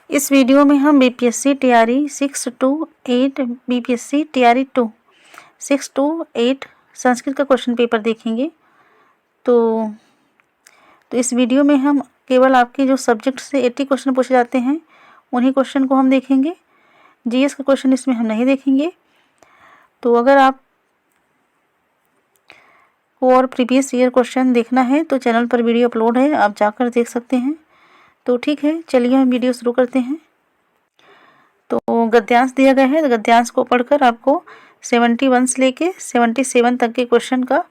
इस वीडियो में हम बीपीएससी तैयारी 6 to 8 बीपीएससी तैयारी 2 6 to 8 संस्कृत का क्वेश्चन पेपर देखेंगे। तो इस वीडियो में हम केवल आपके जो सब्जेक्ट से 80 क्वेश्चन पूछे जाते हैं उन्हीं क्वेश्चन को हम देखेंगे। जीएस का क्वेश्चन इसमें हम नहीं देखेंगे। तो अगर आप को और प्रीवियस ईयर क्वेश्चन देखना है तो चैनल पर वीडियो अपलोड है, आप जाकर देख सकते हैं। तो ठीक है, चलिए हम वीडियो शुरू करते हैं। तो गद्यांश दिया गया है, गद्यांश को पढ़कर आपको 71 से लेके 77 तक के क्वेश्चन का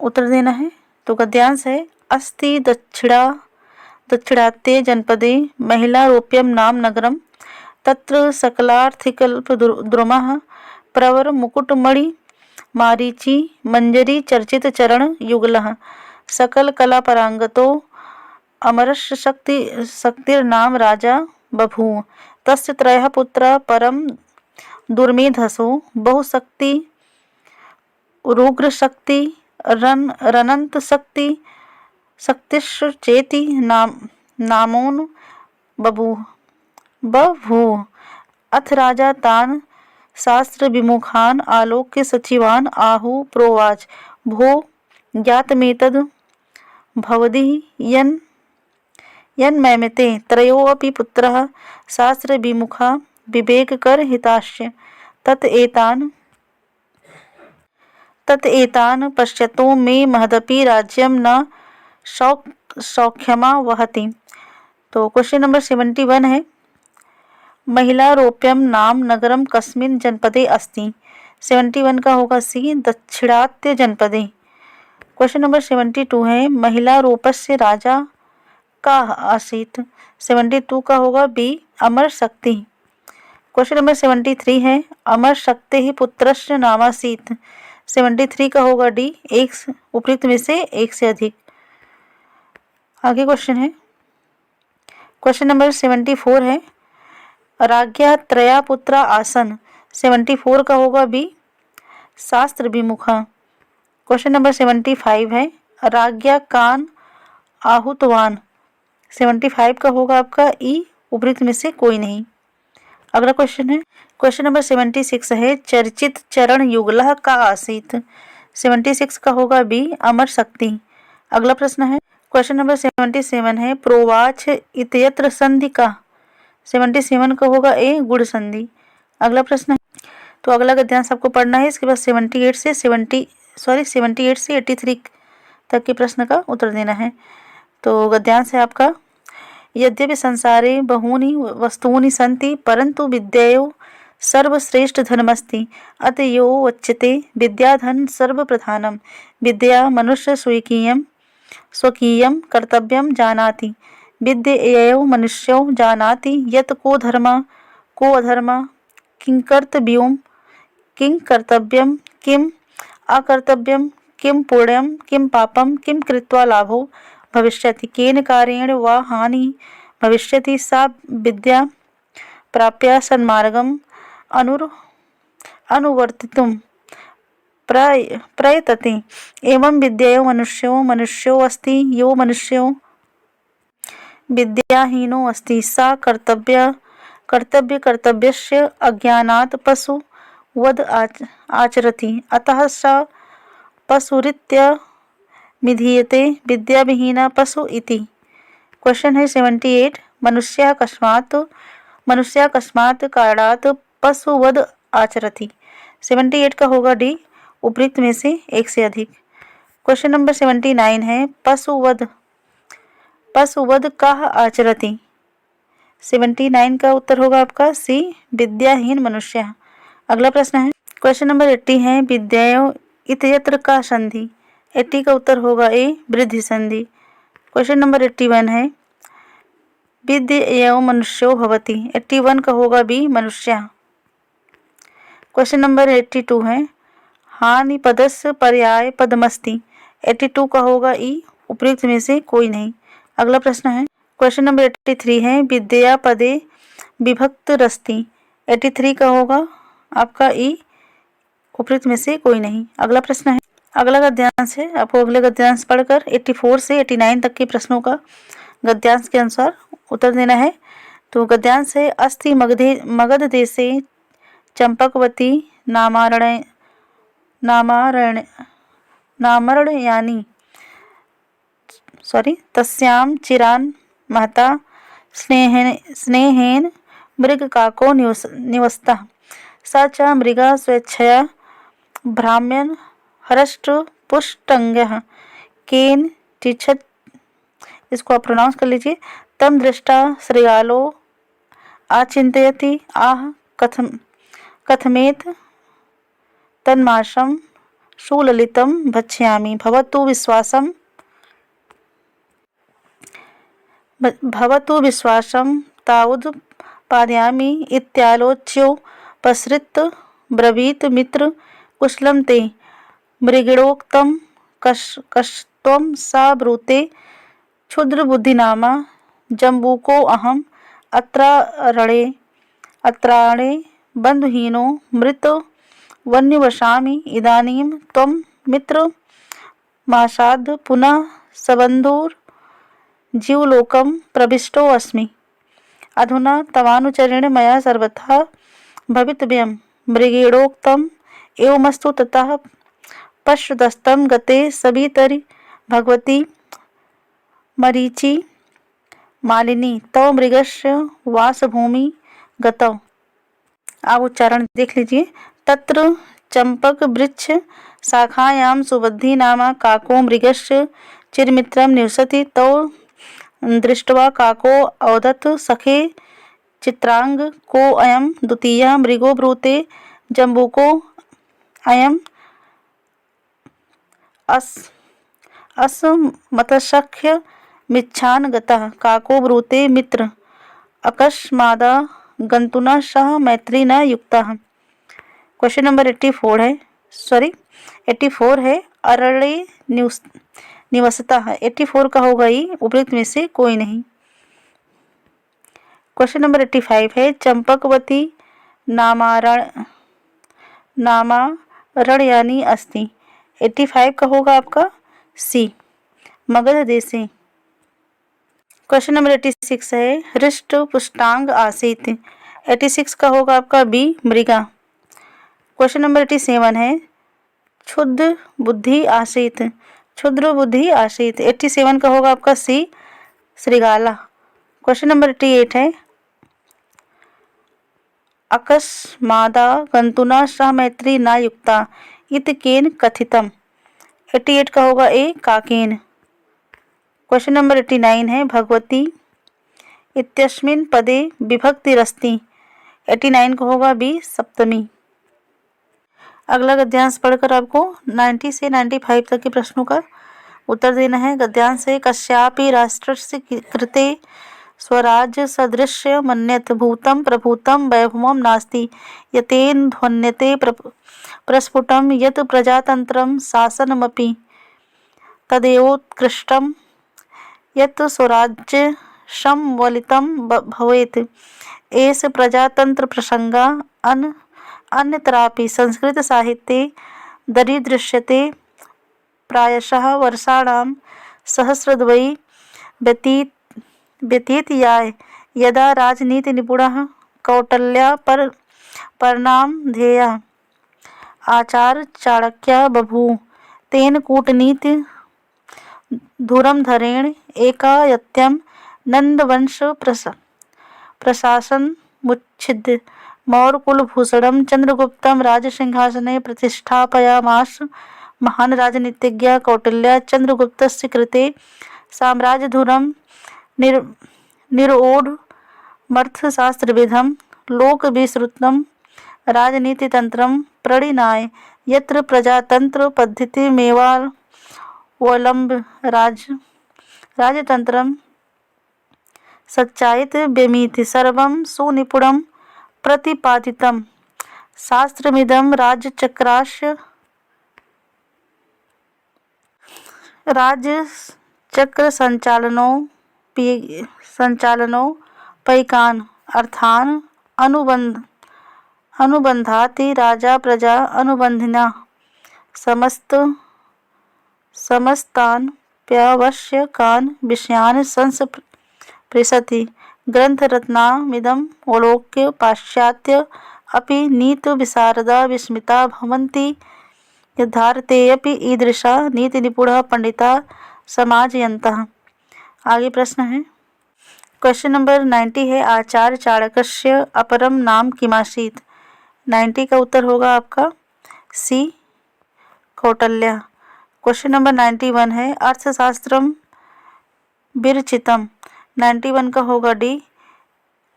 उत्तर देना है। तो गद्यांश है, अस्ति दक्षिणात्ये जनपदे महिलारोप्यम नाम नगरम तत्र सकलार्थिकल्पद्रुमः प्रवर मुकुटमणि मारीचि मंजरी चर्चित चरण युगलः सकल कला परांगतो अमरस्य शक्तिर्नाम राजा बभूव तस्य त्रयः पुत्रा परम दुर्मेधसो बहुशक्ति रुग्रशक्ति रनंत शक्तिश्चेति नामोन बभूव अथ राजा तान शास्त्र विमुखान आलोक्य सचिवान आहु प्रोवाच भो ज्ञातमेतद् भवदीः यन्मैमिते त्रयोऽपि पुत्रः शास्त्र विमुखा विवेककर हिताश्च तत एतान पश्यतो मे महदपि राज्यम न सौख्यमा वहति। तो क्वेश्चन नंबर 71 है, महिलारोप्यम नाम नगरम कस्मिन् जनपदे अस्ति। 71 का होगा सी, दक्षिणात्य जनपदे। क्वेश्चन नंबर 72 है, महिलारोपस्य राजा का आसीत्। 72 का होगा B, Amar Shakti. Question number 73 है, अमर शक्ति ही पुत्रस्य नामासीत्। 73 का होगा डी, एक उपयुक्त में से एक से अधिक। आगे क्वेश्चन है, क्वेश्चन नंबर 74 है, राज्ञा त्रया पुत्रा आसन। 74 का होगा बी, शास्त्र विमुखा। क्वेश्चन नंबर 75 है, राज्ञा कान आहुतवान। 75 का होगा आपका ई, उपयुक्त में से कोई नहीं। अगला क्वेश्चन है, क्वेश्चन नंबर 76 है, चर्चित चरण युगलः का आसीत्। 76 का होगा बी, अमर शक्ति। अगला प्रश्न है, क्वेश्चन नंबर 77 है, प्रोवाच इत्यत्र संधि का। 77 का होगा ए, गुण संधि। अगला प्रश्न है, तो अगला गद्यांश आपको पढ़ना है। इसके बाद 78 से 83 तक के प्रश्न का उत्तर देना है। तो गद्यांश है आपका, यद्यपि संसारे बहूनि वस्तूनि सन्ति परंतु विद्यैव सर्वश्रेष्ठ धनमस्ति अत यो उच्यते विद्याधन सर्वप्रधानम विद्या मनुष्य स्वकीयं कर्तव्यं जानाति विद्यैव मनुष्यो जानाति यत् को धर्म को अधर्म किं कर्तव्यं किं अकर्तव्यं किं पुण्यं किं पापं किं कृत्वा लाभो भविष्यति केन कार्येण वा हानि भविष्यति सा विद्या प्राप्य सन्मार्गम् अनुवर्तितुं प्रयतते एवं विद्यया मनुष्यो अस्ति यो मनुष्यो विद्याहीनो अस्ति सा कर्तव्यस्य अज्ञानात् पशुवद आचरति अतः सा पशुरीत्य विधीयते विद्याविहीना पशु इति। क्वेश्चन है 78, मनुष्य कस्मात् कारणात् पशुवद आचरति। 78 का होगा डी, उपयुक्त में से एक से अधिक। क्वेश्चन नंबर 79 है, पशुवद काह आचरति। 79 का उत्तर होगा आपका सी, विद्याहीन मनुष्य। अगला प्रश्न है, क्वेश्चन नंबर 80 है, विद्यैव इत्यत्र का संधि। 80 का उत्तर होगा ए, वृद्धि संधि। क्वेश्चन नंबर 81 है, विद्यैव मनुष्यो भवति। 81 का होगा बी, मनुष्य। क्वेश्चन नंबर 82 है, हानि पदस्य पर्याय पदमस्ति। 82 का होगा ई, उपयुक्त में से कोई नहीं। अगला प्रश्न है, क्वेश्चन नंबर 83 है, विद्या पदे विभक्त रस्ति। 83 का होगा आपका ई, उपयुक्त में से कोई नहीं। अगला प्रश्न है, अगला गद्यांश है, आपको अगले गद्यांश पढ़कर 84 से 89 तक के प्रश्नों का गद्यांश के अनुसार उत्तर देना है। तो गद्यांश है अस्ति मगध देशे चंपकवती नामरण्यानि तस्यां चिरान् महता स्नेहेन मृगकाको निवसतः स च मृगः स्वेच्छया भ्राम्यन् हरष्टपुष्टंगः केन तिष्ठत्, इसको आप प्रोनाउंस कर लीजिए। तम दृष्टा श्रृगालो आचिंतयति आह कथमेत तन्माशं सुललितं भक्ष्यामि भवतु विश्वासं तावदुत्पादयामि इत्यालोच्योपसृत ब्रवीत मित्र कुशलं ते मृगिणोक्तं कस्त्वं सा ब्रूते क्षुद्रबुद्धिनामा जम्बूको अहम् अत्राणे बन्धुहीनो मृतो वन्यवशामि इदानीं त्वं मित्रमासाद् पुनः सबन्धुर्जीवलोकं प्रविष्टोऽस्मि। अधुना तवानुचरेण मया सर्वथा भवितव्यं। मृगेणोक्तम् एवमस्तु ततः पश्चादस्तं गते सवितरि भगवती मरीचि मालिनी तव मृगस्य वासभूमि गतौ। आप उच्चारण देख लीजिए। तत्र चंपक वृक्ष शाखायां सुबुद्धि नाम काको मृगस्य चिरमित्रं निवसति तौ दृष्ट्वा काको अवदत् सखे चित्रांग को अयं द्वितीयः मृगो ब्रूते जम्बूको अयं मत्सख्य मिच्छान गतः काको ब्रूते मित्र अकस्मादा गंतुना सह मैत्री न युक्तः। क्वेश्चन नंबर 84 है अरण्ये निवसतः। 84 का होगा ही उपयुक्त में से कोई नहीं। क्वेश्चन नंबर 85 है चंपकवती नामारण्यानि अस्ति। 85 का होगा आपका सी मगध देशे। क्वेश्चन नंबर 86 है हृष्ट पुष्टांग आसीत। 86 का होगा आपका बी मृगा। क्वेश्चन नंबर 87 है क्षुद्र बुद्धि आसीत। 87 का होगा आपका सी श्रृगाला। क्वेश्चन नंबर 88 है अकस्मादा गंतुना सह मैत्री न युक्ता इत केन कथितम। 88 का होगा ए काकेन। क्वेश्चन नंबर 89 है भगवती इत्यस्मिन् पदे विभक्तिरस्ति। 89 का होगा बी सप्तमी। अगला गद्यांश पढ़कर आपको 90 से 95 तक के प्रश्नों का उत्तर देना है। गद्यांश है कस्यापि राष्ट्रस्य कृते स्वराज्य सदृश्य मन्यत भूतं प्रभूतं वैभवं नास्ति यतेन ध्वन्यते प्रस्फुटं यत् प्रजातन्त्रं शासनमपि तदेवोत्कृष्टं यत् स्वराज्य संवलितं भवेत्। एष प्रजातंत्र प्रसंगा अन्यत्रापि संस्कृत साहित्ये दरीदृश्यते। प्रायशः वर्षाणां सहस्रद्वयी व्यतीत्याय यदा राजनीतिनिपुणः कौटिल्यः परनामधेयः आचार्यचाणक्यः बभूव तेन कूटनीति धुरंधरेण एकायत्यं नंदवंश प्रशासनमुच्छिद्य मौर्यकुलभूषणं चंद्रगुप्तं राजसिंहासने प्रतिष्ठापयामास। महान् राजनीतिज्ञः कौटिल्यः चंद्रगुप्तस्य कृते साम्राज्यधुरं निरोढमर्थशास्त्रविधं लोकविश्रुतं राजनीतितन्त्रं प्रणिनाय यत्र प्रजातन्त्रपद्धतिमेवावलम्ब्य राजतन्त्रं सच्चायितव्यमिति सर्वं सुनिपुणं प्रतिपादितं। शास्त्रमिदं राज्यचक्रसञ्चालनोपैकान् अर्थान् अनुबन्धाति। राजा प्रजा अनुबन्धिनः समस्तान् प्यवश्य कान विषयान संस्पृशति ग्रंथरत्नामिदं अवलोक्य पाश्चात्य अपि नीतिविशारदा विस्मिता भवन्ति यद्धारतेऽपि ईदृशा नीतिनिपुणः पंडिता समाजयन्तः। आगे प्रश्न है, क्वेश्चन नंबर 90 है, आचार्य चाणक्यस्य अपरम नाम किमासीत्। 90 का उत्तर होगा आपका सी, कौटल्या। क्वेश्चन नंबर 91 है, अर्थशास्त्रम विरचितम। 91 का होगा डी,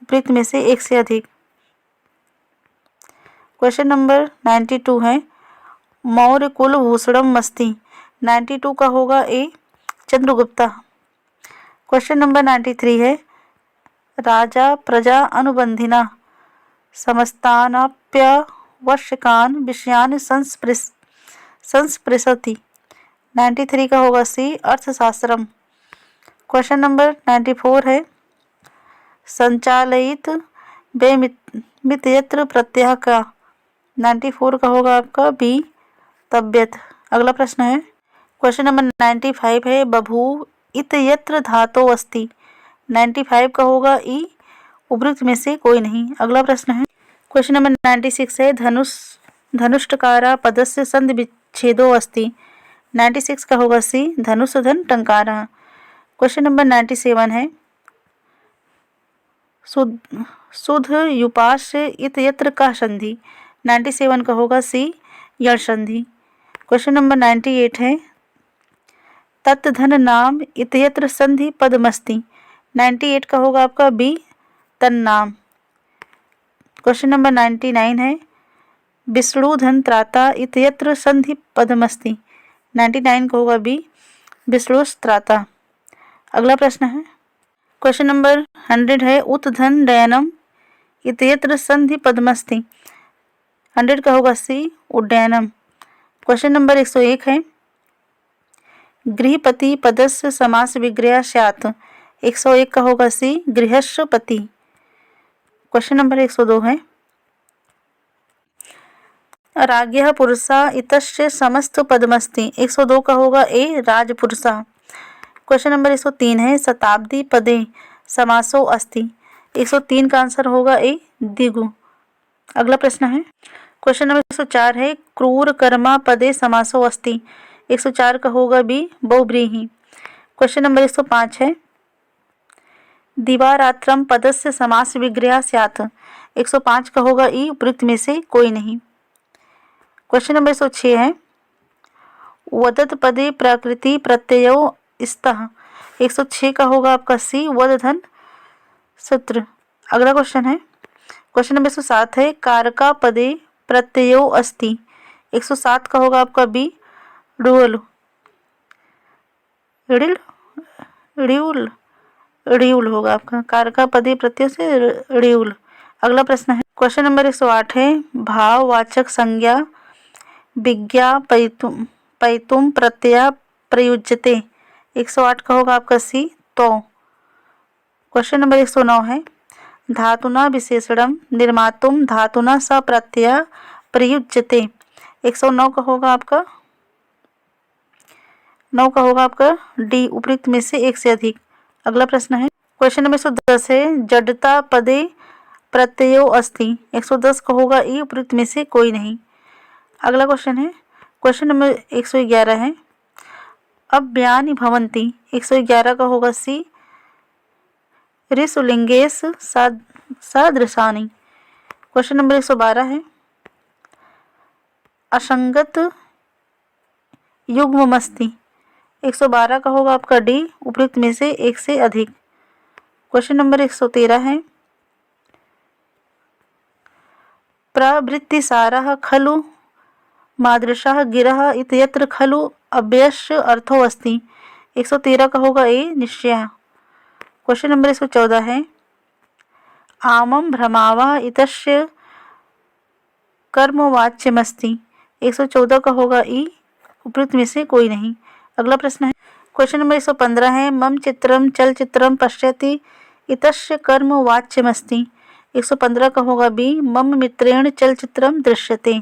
उपयुक्त में से एक से अधिक। क्वेश्चन नंबर 92 है, मौर्य कुल भूषणम अस्ति। 92 का होगा ए, चंद्रगुप्ता। क्वेश्चन नंबर 93 है, राजा प्रजा अनुबंधिना समस्तानाप्यवश्यकान विषयान संस्पृशति। 93 का होगा सी, अर्थशास्त्रम। क्वेश्चन नंबर 94 है, संचालित बेमितयत्र प्रत्यय का। 94 का होगा आपका बी, तब्यत। अगला प्रश्न है, क्वेश्चन नंबर 95 है, बभूव इत्यत्र धातो अस्ति। 95 का होगा ई, उपयुक्त में से कोई नहीं। अगला प्रश्न है, क्वेश्चन नंबर 96 है, धनुष्टकारा पदस्य संधि विच्छेदो अस्ति। 96 का होगा सी, धनुष धन टंकारा। क्वेश्चन नंबर 97 है, सुध युपाश इत्यत्र का संधि। 97 का होगा सी, यण संधि। क्वेश्चन नंबर 98 है, तत्धन नाम इत्यत्र संधि पदमस्ति। 98 का होगा आपका बी, तन्नाम। क्वेश्चन नंबर 99 है, विष्णुधन त्राता इत्यत्र संधि पदमस्ति। 99 का होगा बी, विष्णुस्त्राता। अगला प्रश्न है, क्वेश्चन नंबर 100 है, उत्धन डयनम इत्यत्र संधि पदमस्ति। 100 का होगा सी, उड्डयनम। क्वेश्चन नंबर 101 है, गृहपति पदस्य समास विग्रह स्यात्। 101 का होगा सी, गृहस्पति। क्वेश्चन नंबर 102 है, राज्ञः पुरुषा इतस्य समस्त पदमस्ति। 102 का होगा ए, राजपुरुषा। क्वेश्चन नंबर 103 है, शताब्दी पदे समासो अस्ति। 103 का आंसर होगा ए, दिगु। अगला प्रश्न है, क्वेश्चन नंबर 104 है, क्रूर कर्मा पदे समासो अस्ति। 104 का होगा बी, बहुव्रीहि। क्वेश्चन नंबर 105 है, दिवारात्रम पदस्य समास विग्रह स्यात्। 105 का होगा ई, उपयुक्त में से कोई नहीं। क्वेश्चन नंबर 106 है, वदत पदे प्रकृति प्रत्ययो स्तः। 106 का होगा आपका सी, वदधन सूत्र। अगला क्वेश्चन है, क्वेश्चन नंबर 107 है, कारका पदे प्रत्ययो अस्ति। 107 का होगा आपका बी, ड्यूल। ड्यूल होगा आपका, कारका पदे प्रत्यय से ड्यूल। अगला प्रश्न है, क्वेश्चन नंबर 108 है, भाववाचक संज्ञा विज्ञापयितुम प्रत्यय प्रयुज्यते। 108 का होगा आपका सी, तो। क्वेश्चन नंबर 109 है, धातुना विशेषणम निर्मातुम धातुना स प्रत्यय प्रयुज्यते। 109 का होगा आपका 9 का होगा आपका डी, उपयुक्त में से एक से अधिक। अगला प्रश्न है, क्वेश्चन नंबर 110 है, जडता पदे प्रत्ययो अस्ति। 110 का होगा ई, उपयुक्त में से कोई नहीं। अगला क्वेश्चन है, क्वेश्चन नंबर 111 है, अव्यानि भवन्ति। 111 का होगा सी, ऋषुलिंगेश सादृशानि। क्वेश्चन नंबर 112 है, असंगत युग्ममस्ति। 112 का होगा आपका डी, उपयुक्त में से एक से अधिक। क्वेश्चन नंबर 113 है, प्रवृत्तिसारः खलु मादृशः गिरः इत्यत्र खलु अव्ययस्य अर्थो अस्ति। 113 का होगा ए, निश्चय। क्वेश्चन नंबर 114 है, आमं भ्रमावः इत्यस्य कर्मवाच्यमस्ति। 114 का होगा ई, उपयुक्त में से कोई नहीं। अगला प्रश्न है, क्वेश्चन नंबर 115 है, मम चित्रम चलचित्रम पश्यति इतस्य कर्मवाच्यमस्ति। 115 का होगा बी, मम मित्रेण चलचित्रम दृश्यते।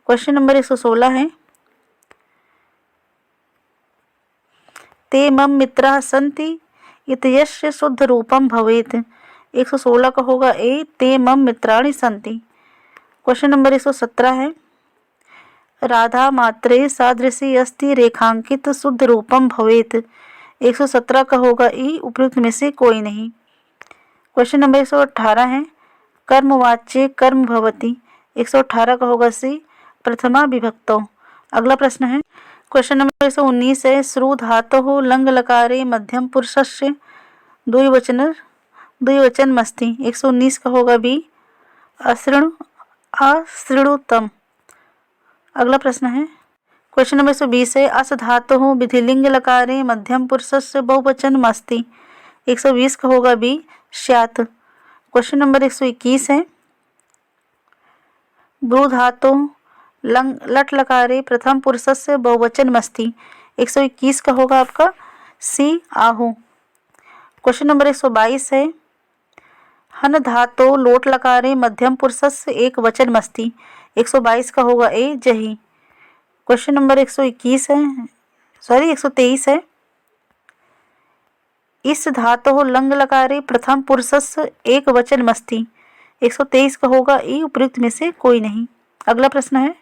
क्वेश्चन नंबर 116 है, ते मम मित्राः सन्ति इत्यस्य शुद्ध रूपम भवेत्। 116 का होगा ए, ते मम मित्राणि सन्ति। क्वेश्चन नंबर 117 है, राधा मात्रे सादृशी अस्ति रेखांकित शुद्ध रूपम भवेत्। 117 का होगा ई, उपयुक्त में से कोई नहीं। क्वेश्चन नंबर 118 है, कर्मवाच्ये कर्म भवति। 118 का होगा सी, प्रथमा विभक्तौ। अगला प्रश्न है, क्वेश्चन नंबर 119 है, श्रु धातोः लंग लकारे मध्यम पुरुषस्य द्विवचनमस्ति। 119 का होगा बी, अशृणुतम। अगला प्रश्न है, क्वेश्चन नंबर 120 है, अस धातुः विधिलिंग लकारे मध्यम पुरुषस्य बहुवचनमस्ति। 120 का होगा बी, स्यात्। क्वेश्चन नंबर 121 है, ब्रू धातुः लट लकारे प्रथम पुरुषस्य बहुवचनमस्ति। 121 का होगा आपका सी, आहु। क्वेश्चन नंबर 122 है, हन धातो लोट लकारे मध्यम पुरुषस्य एक वचनमस्ति। 122 का होगा ए, जही। क्वेश्चन नंबर 123 है, इस धातोः लंग लकारे प्रथम पुरुषस्य एक वचनमस्ति। 123 का होगा ई, उपयुक्त में से कोई नहीं। अगला प्रश्न है,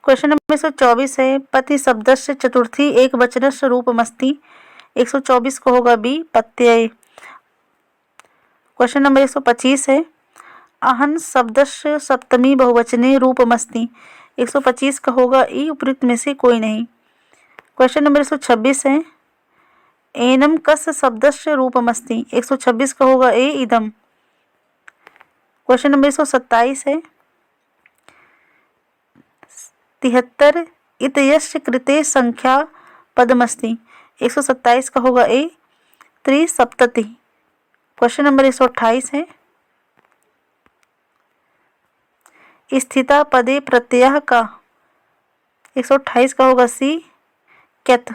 क्वेश्चन नंबर 124 है, पति शब्दस्य चतुर्थी एक वचनस्य रूपमस्ति। 124 का होगा बी, पत्यय। क्वेश्चन नंबर 125 है, अहन शब्दस्य सप्तमी बहुवचने रूपमस्ति। 125 का होगा ई, उपयुक्त में से कोई नहीं। क्वेश्चन नंबर 126 है, एनम कस्य शब्दस्य रूपमस्ति। 126 का होगा ए, इदम। क्वेश्चन नंबर 127 है, 73 इत्यस्य कृते संख्या पदमस्ति। 127 का होगा ए, त्रिसप्तति। क्वेश्चन नंबर 128 है, स्थिता पदे प्रत्यय का। 128 का होगा सी, क्यत।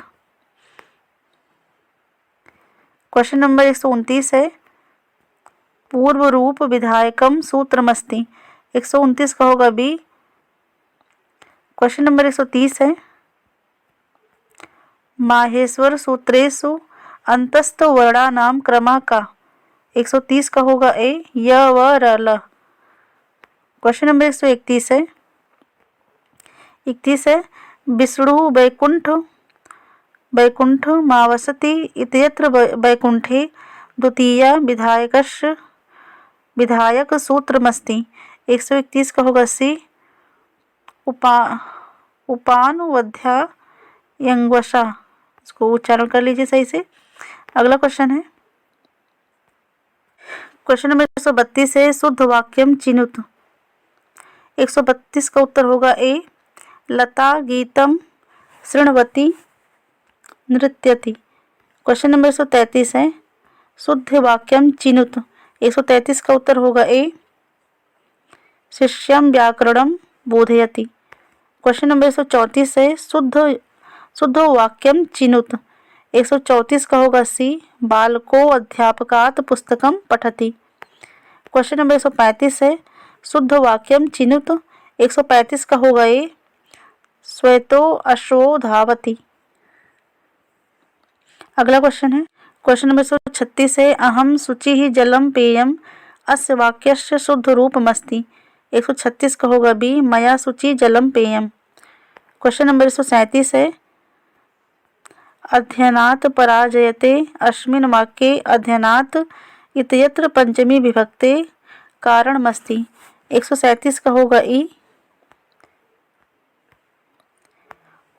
क्वेश्चन नंबर 129 है, पूर्व रूप विधायकम सूत्रमस्ति। 129 का होगा बी। क्वेश्चन नंबर 130 है, माहेश्वर सूत्रेषु अंतस्थ वर्णानाम क्रम का। 130 का होगा ए, य व र ल। क्वेश्चन नंबर 131 है, 31 है, विष्णु वैकुंठ मावसति इत्यत्र वैकुंठे द्वितीया विधायक सूत्रमस्ति। 131 का होगा सी, उपानुवध्यायंगवशा। इसको उच्चारण कर लीजिए सही से। अगला क्वेश्चन है, क्वेश्चन नंबर 132 है, शुद्ध वाक्यम चिनुत। 132 का उत्तर होगा ए, लता गीतम शृण्वति नृत्यति। क्वेश्चन नंबर 133 है, शुद्ध वाक्यम चिनुत। 133 का उत्तर होगा ए, शिष्यम व्याकरणम बोधयति। क्वेश्चन नंबर 134 है, शुद्ध वाक्यम चिनुत। 134 का होगा सी, बालको अध्यापकात् पुस्तकम पठति। क्वेश्चन नंबर 135 है, शुद्ध वाक्यम चिनुत। 135 का होगा ए, श्वेतो अश्वो धावति। अगला क्वेश्चन है, क्वेश्चन नंबर 136 है, अहम शुचिः जलम पेयम अस्य वाक्यस्य शुद्ध रूपमस्ति। 136 का होगा बी, मया शुचि जलम पेयम। क्वेश्चन नंबर 137 है, अध्ययनात् पराजयते अस्मिन् वाक्ये अध्ययनात् इत्यत्र पंचमी विभक्ते कारणमस्ति। 137 का होगा ई,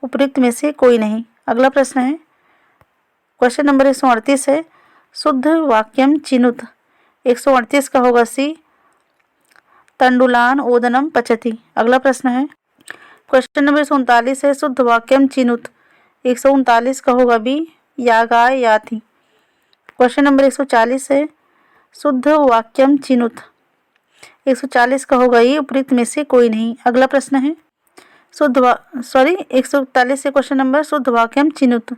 उपयुक्त में से कोई नहीं। अगला प्रश्न है, क्वेश्चन नंबर 138 है, शुद्ध वाक्यम चिनुत। 138 का होगा सी, तंडुलान ओदनम पचति। अगला प्रश्न है, क्वेश्चन नंबर 139 है, शुद्ध वाक्यम चिनुत। 139 का होगा बी, यागाय याति। क्वेश्चन नंबर 140 है, शुद्ध वाक्यम चिनुत। 140 का होगा ई, उपयुक्त में से कोई नहीं। अगला प्रश्न है, 141 से क्वेश्चन नंबर, शुद्ध वाक्यम चिनुत।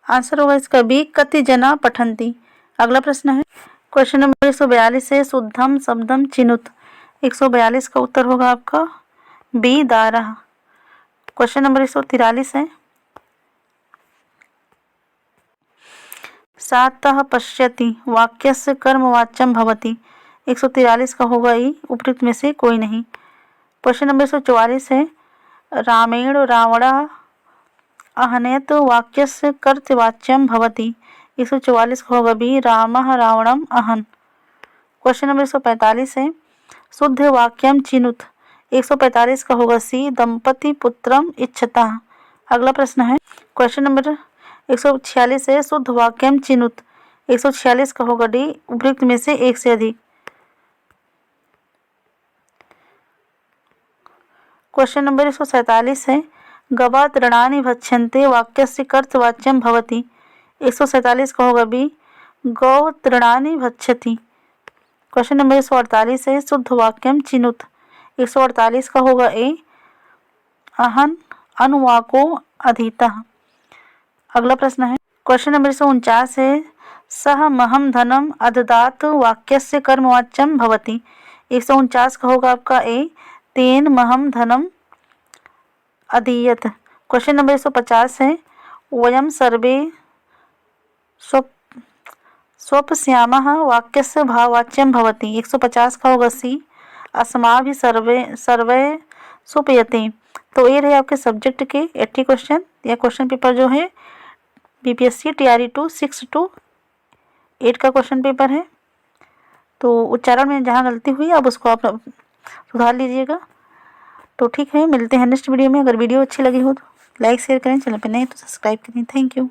आंसर होगा इसका बी, कति जना पठन्ति। अगला प्रश्न है, क्वेश्चन नंबर 142 है, शुद्धम शब्दम चिनुत। 142 का उत्तर होगा आपका बी, दारः। क्वेश्चन नंबर 143 है, सातः पश्यति वाक्यस्य कर्मवाच्यं भवति। 143 का होगा ई, उपयुक्त में से कोई नहीं। क्वेश्चन नंबर 144 है रामेण रावणः अहनयत् वाक्यस्य कर्तृवाच्यं भवति। 144 का होगा बी, रामः रावणम् अहन्। क्वेश्चन नंबर 145 है शुद्ध वाक्यम चिनुत। 145 का होगा सी, दंपति पुत्रम इच्छतः। अगला प्रश्न है क्वेश्चन नंबर 146 है शुद्ध वाक्यम चिनुत। 146 का होगा डी, उपयुक्त में से एक से अधिक। क्वेश्चन नंबर 147 है गवा तृणानि भक्ष्यन्ते वाक्यस्य कर्तृवाच्यं भवति। 147 का होगा बी, गौ तृणानि भक्षति। क्वेश्चन नंबर 148 है शुद्ध वाक्यम चिनुत। 148 का होगा ए, अहन अनुवाको अधीतः। अगला प्रश्न है क्वेश्चन नंबर 149 है सह महम धनम अददात वाक्यस्य कर्मवाच्यं भवति। 149 का होगा आपका ए, तेन महम धनम अदीयत। क्वेश्चन नंबर 150 है वयम सर्वे स्वपश्यामः वाक्यस्य भाववाच्यं भवति। 150 का होगा सी, अस्माभिः सर्वे स्वपयते। तो ये रहे आपके सब्जेक्ट के 80 क्वेश्चन या क्वेश्चन पेपर जो है बीपीएससी टीआरई 2 6 to 8 का क्वेश्चन पेपर है। तो उच्चारण में जहाँ गलती हुई आप उसको आप सुधार लीजिएगा। तो ठीक है, मिलते हैं नेक्स्ट वीडियो में। अगर वीडियो अच्छी लगी हो तो लाइक शेयर करें, चैनल पर नए तो सब्सक्राइब करें। Thank you.